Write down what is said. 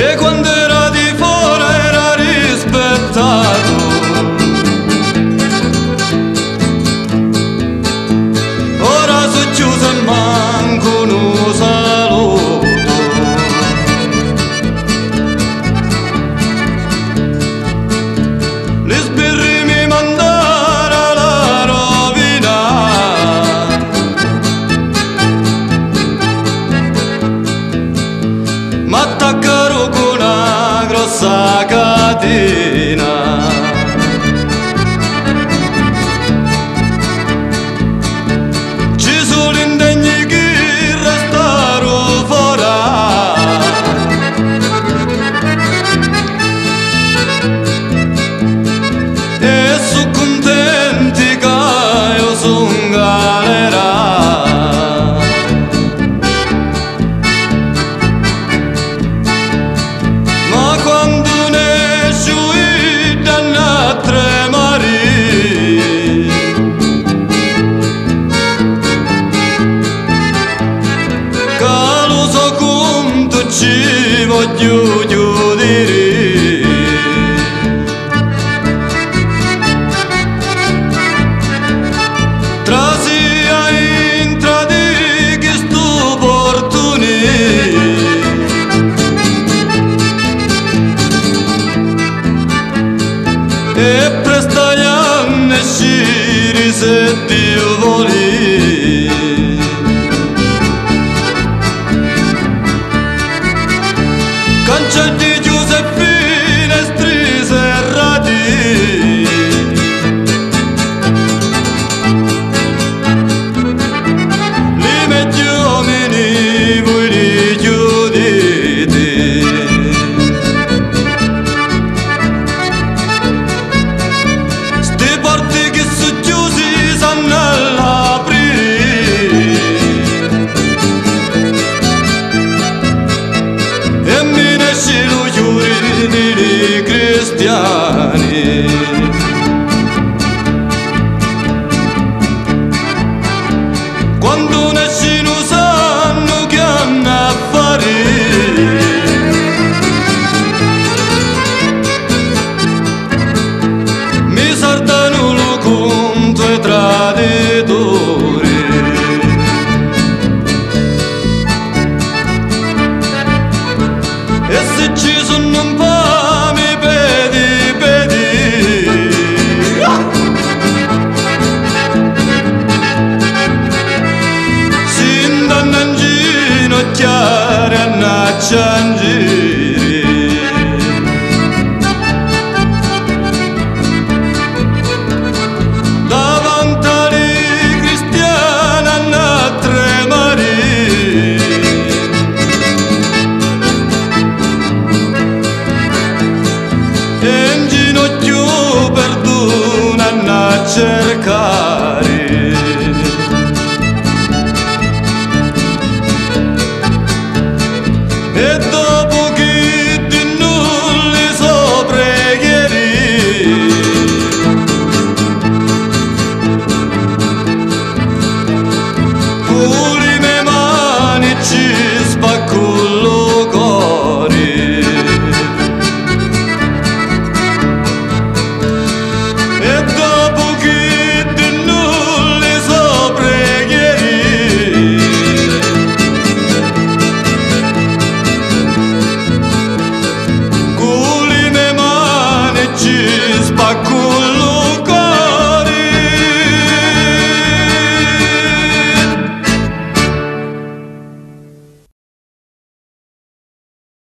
e quando era di fuori era rispettato. Ora si chiuso e manco un saluto. Le sbirri mi mandare alla rovina, m'attaccarono con una grossa catena. Ci sono indegni che restarono fuori e sono contenti che io sono in galera. Ma quando ne esci danno a tremare, che lo so quanto ci voglio